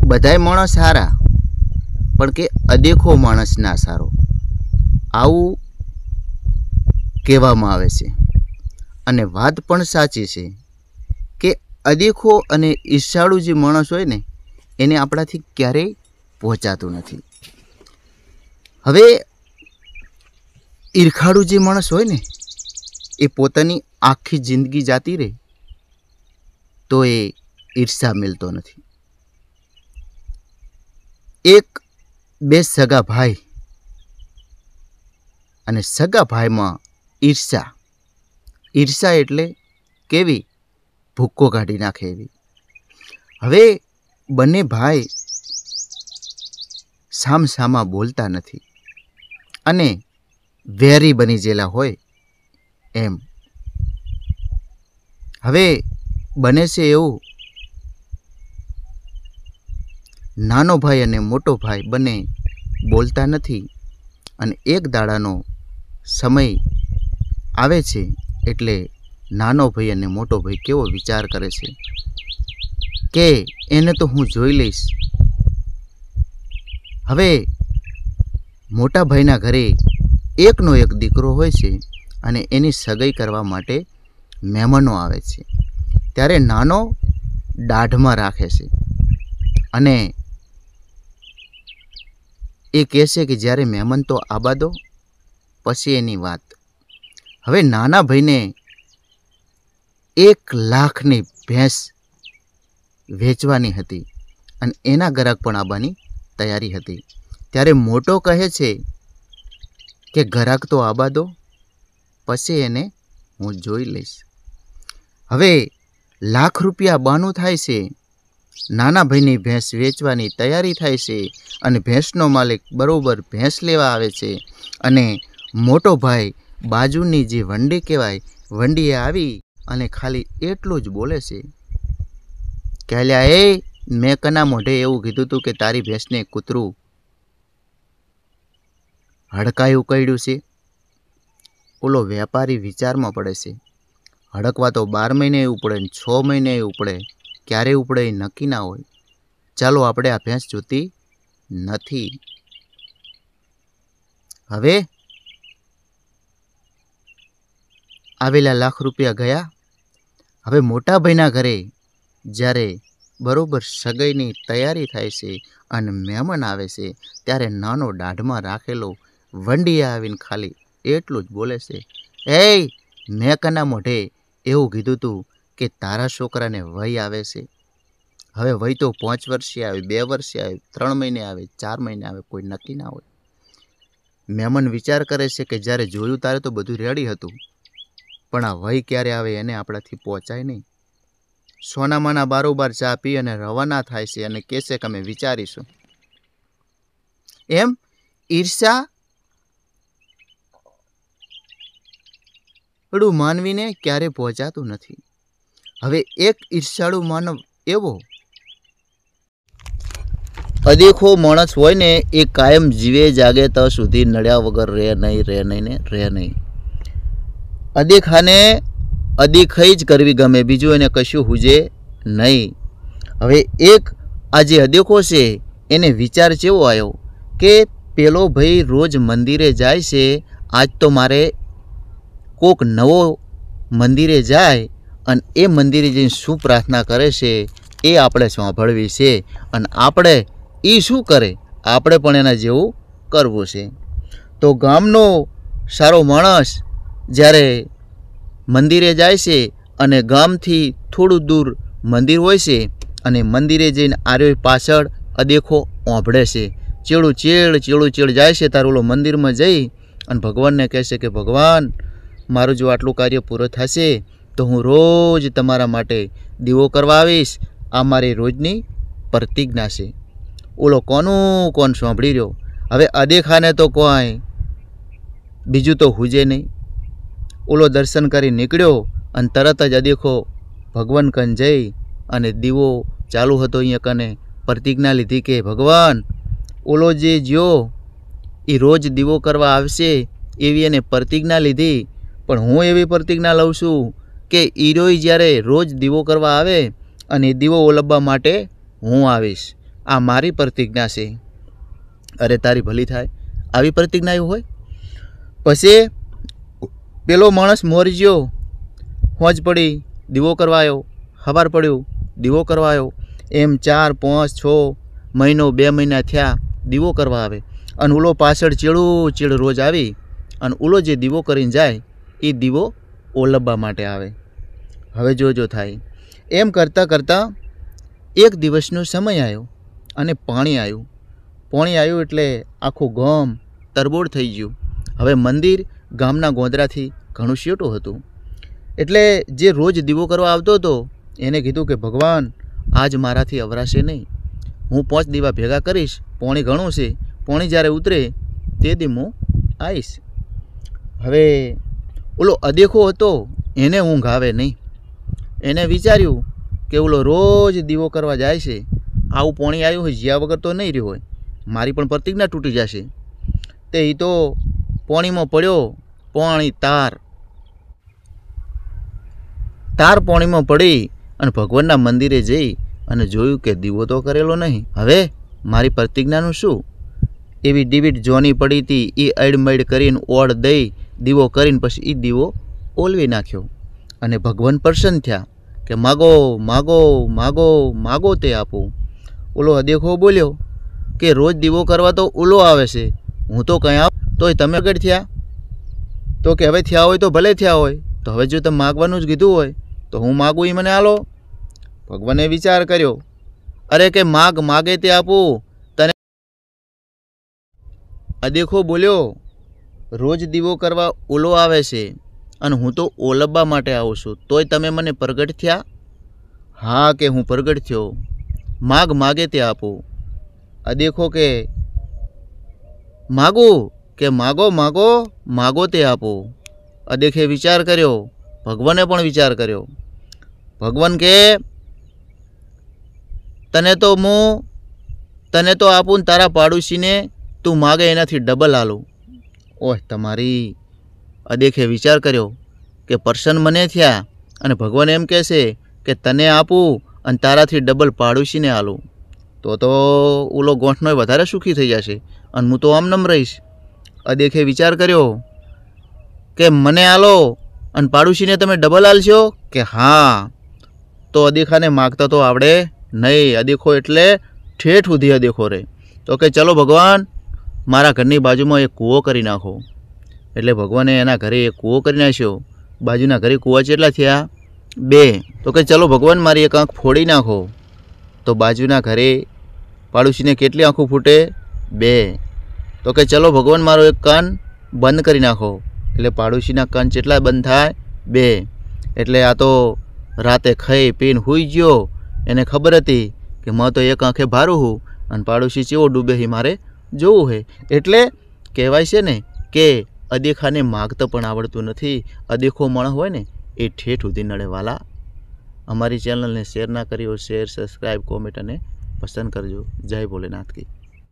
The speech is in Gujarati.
બધાય માણસ સારા, પણ કે અદેખો માણસ ના સારો, આવું કહેવામાં આવે છે. અને વાત પણ સાચી છે કે અદેખો અને ઈર્ષાળુ જે માણસ હોય ને એને આપણાથી ક્યારેય પહોંચાતું નથી. હવે ઈર્ખાળુ જે માણસ હોય ને એ પોતાની આખી જિંદગી જાતી રહે તો એ ઈર્ષા મિલતો નથી. એક બે સગા ભાઈ અને સગા ભાઈમાં ઈર્ષા એટલે કેવી ભૂક્કો કાઢી નાખે એવી. હવે બંને ભાઈ સામસામા બોલતા નથી અને વેરી બની ગયેલા હોય એમ. હવે બને છે એવું, નાનો ભાઈ અને મોટો ભાઈ બંને બોલતા નથી અને એક દાડાનો સમય આવે છે એટલે નાનો ભાઈ અને મોટો ભાઈ કેવો વિચાર કરે છે કે એને તો હું જોઈ લઈશ. હવે મોટા ભાઈના ઘરે એકનો એક દીકરો હોય છે અને એની સગાઈ કરવા માટે મહેમાનો આવે છે. ત્યારે નાનો દાઢમાં રાખે છે અને એ કહે છે કે જ્યારે મહેમાન તો આબા દો પછી એની વાત. હવે નાના ભાઈને 1 લાખની ભેંસ વેચવાની હતી અને એના ગ્રાહક પણ આવવાની તૈયારી હતી. ત્યારે મોટો કહે છે કે ગ્રાહક તો આવવા દો પછી એને હું જોઈ લઈશ. હવે લાખ રૂપિયા બાનું થાય છે, નાના ભાઈની ભેંસ વેચવાની તૈયારી થાય છે અને ભેંસનો માલિક બરોબર ભેંસ લેવા આવે છે અને મોટો ભાઈ બાજુની જે વંડી કહેવાય વંડીએ આવી અને ખાલી એટલું જ બોલે છે કે અલ્યા એ મેં કના મોઢે એવું કીધું હતું કે તારી ભેંસને કૂતરું હડકાયું કડ્યું છે. ઓલો વેપારી વિચારમાં પડે છે. હડકવા તો 12 મહિને ઉપડે ને 6 મહિને ઉપડે, ક્યારે ઉપડે એ નક્કી ના હોય. ચાલો આપણે આ ભેંસ જોતી નથી. હવે આવેલા લાખ રૂપિયા ગયા. હવે મોટા ભાઈના ઘરે જ્યારે બરોબર સગાઈની તૈયારી થાય છે અને મહેમાન આવે છે ત્યારે નાનો દાઢમાં રાખેલો વંડીએ આવીને ખાલી એટલું જ બોલે છે, એ મેં કના મોઢે એવું કીધું તું કે તારા છોકરાને વય આવે છે. હવે વય તો 5 વર્ષે આવે, 2 વર્ષે આવે, 3 મહિને આવે, 4 મહિને આવે, કોઈ નક્કી ના હોય. મહેમાન વિચાર કરે છે કે જ્યારે જોયું ત્યારે તો બધું રેડી હતું, પણ આ વય ક્યારે આવે એને આપણાથી પહોંચાય નહીં. સોનામાના બારોબાર ચા પી અને રવાના થાય છે અને કહે છે કે અમે વિચારીશું. એમ ઈર્ષા માનવીને ક્યારે પહોંચાતું નથી. હવે એક ઈર્ષાળુ માનવ એવો અદેખો માણસ હોય ને એ કાયમ જીવે જાગે ત્યાં સુધી નડ્યા વગર રહે નહીં. અદેખાને અદેખાઈ જ કરવી ગમે, બીજું એને કશું હુજે નહીં. હવે એક આ જે અદેખો છે એને વિચાર કેવો આવ્યો કે પેલો ભાઈ રોજ મંદિરે જાય છે, આજ તો મારે કોક નવો મંદિરે જાય અને એ મંદિરે જઈને શું પ્રાર્થના કરે છે એ આપણે સાંભળવી છે અને આપણે એ શું કરે આપણે પણ એના જેવું કરવું છે. તો ગામનો સારો માણસ જ્યારે મંદિરે જાય છે અને ગામથી થોડું દૂર મંદિર હોય છે અને મંદિરે જઈને આર્યો પાછળ અદેખો ઓંભળે છે. ચેડું જાય છે તારું ઓલો મંદિરમાં જઈ અને ભગવાનને કહે છે કે ભગવાન મારું જો આટલું કાર્ય પૂરું થશે તો હું રોજ તમારા માટે દીવો કરવા આવીશ. આ મારી રોજની પ્રતિજ્ઞા છે. ઓલો કોણ સાંભળી રહ્યો? હવે અદેખાને તો કોઈ બીજું તો હુજે નહીં. ઓલો દર્શન કરી નીકળ્યો અને તરત જ અદેખો ભગવાન કન જઈ અને દીવો ચાલુ હતો અહીંયા કને પ્રતિજ્ઞા લીધી કે ભગવાન ઓલો જે જ્યો એ રોજ દીવો કરવા આવશે એવી એને પ્રતિજ્ઞા લીધી, પણ હું એવી પ્રતિજ્ઞા લઉં છું કે ઈરોય જ્યારે રોજ દીવો કરવા આવે અને દીવો ઓલવવા માટે હું આવીશ આ મારી પ્રતિજ્ઞા છે, અરે તારી ભલી થાય આવી પ્રતિજ્ઞા એવું હોય? પછી પેલો માણસ મોરી ગયો, હોજ પડી દીવો કરવા આવ્યો, સવાર પડ્યું દીવો કરવા આવ્યો, એમ 4, 5, 6 મહિનો 2 મહિના થયા દીવો કરવા આવે, અને ઓલો પાછળ ચેડ રોજ આવી અને ઓલો જે દીવો કરીને જાય એ દીવો ઓલવવા માટે આવે. હવે જોજો થાય. એમ કરતાં કરતાં એક દિવસનો સમય આવ્યો અને પાણી આવ્યું એટલે આખું ગામ તરબોળ થઈ ગયું. હવે મંદિર ગામના ગોંદરાથી ઘણું શેટું હતું, એટલે જે રોજ દીવો કરવા આવતો હતો એને કીધું કે ભગવાન આજ મારાથી અવરાશે નહીં, હું 5 દીવા ભેગા કરીશ, પાણી ઘણું છે, પાણી જ્યારે ઉતરે તે દી હું આવીશ. હવે ઓલો અદેખો હતો એને ઊંઘ આવે નહીં. એને વિચાર્યું કે ઓલો રોજ દીવો કરવા જાય છે, આવું પાણી આવ્યું હોય જ્યાં વગર તો નહીં રહ્યું હોય, મારી પણ પ્રતિજ્ઞા તૂટી જશે. તે એ તો પાણીમાં પડ્યો, પાણી તાર પાણીમાં પડી અને ભગવાનના મંદિરે જઈ અને જોયું કે દીવો તો કરેલો નહીં. હવે મારી પ્રતિજ્ઞાનું શું? એવી ડીવીટ જોની પડી હતી, એ અડમડ કરીને ઓળ દઈ દીવો કરીને પછી એ દીવો ઓલવી નાખ્યો. અને ભગવાન પ્રસન્ન થયા કે માગો માગો માગો માગો તે આપું. ઓલો અદેખો બોલ્યો કે રોજ દીવો કરવા તો ઓલો આવે છે, હું તો કંઈ આપ તોય તમે આગળ થયા. તો કે હવે થયા હોય તો ભલે થયા હોય, તો હવે જો તમે માગવાનું જ કીધું હોય તો હું માગું એ મને આલો. ભગવાને વિચાર કર્યો, અરે કે માગે તે આપું તને. અદેખો બોલ્યો રોજ દીવો કરવા ઓલો આવે છે અને હું તો ઓલવવા માટે આવું છું, તોય તમે મને પ્રગટ થયા? હા કે હું પ્રગટ થયો, માગે તે આપું. અદેખો કે માગું કે માગો તે આપો. અદેખે વિચાર કર્યો, ભગવાને પણ વિચાર કર્યો. ભગવાન કે તને તો આપું, તારા પાડોશીને તું માગે એનાથી ડબલ આલું. ઓહ તમારી. અદેખે વિચાર કર્યો કે પ્રસન્ન મને થયા અને ભગવાન એમ કહેશે કે તને આપું અને તારાથી ડબલ પાડોશીને આલું, તો ઓલો ગોઠનો વધારે સુખી થઈ જશે અને હું તો આમ નમ રહીશ. અદેખે વિચાર કર્યો કે મને આલો અને પાડોશીને તમે ડબલ આલશો કે હા. તો અદેખાને માગતા તો આવડે નહીં. અદેખો એટલે ઠેઠ સુધી અદેખો રહે. તો કે ચલો ભગવાન મારા ઘરની બાજુમાં એક કૂવો કરી નાખો. એટલે ભગવાને એના ઘરે એક કૂવો કરી નાખ્યો. બાજુના ઘરે કૂવા કેટલા થયા? 2. તો કે ચલો ભગવાન મારી એક આંખ ફોડી નાખો. તો બાજુના ઘરે પાડોશીને કેટલી આંખો ફૂટે? 2. તો કે ચલો ભગવાન મારો એક કાન બંધ કરી નાખો. એટલે પાડોશીના કાન કેટલા બંધ થાય? 2. એટલે આ તો રાતે ખાઈ પીને સૂઈ ગયો, એને ખબર હતી કે મેં તો એક આંખે ભારું હું અને પાડોશી ચેવો ડૂબે છે મારે જોવું છે. એટલે કહેવાય છે ને કે અદેખાને માગતા પણ આવડતું નથી. અદેખો માણસ હોય ને એ ઠેઠ સુધી નડે વાલા. અમારી ચેનલને શેર ના કરી હોય, શેર, સબસ્ક્રાઈબ, કોમેન્ટ અને પસંદ કરજો. જય ભોલેનાથ કી.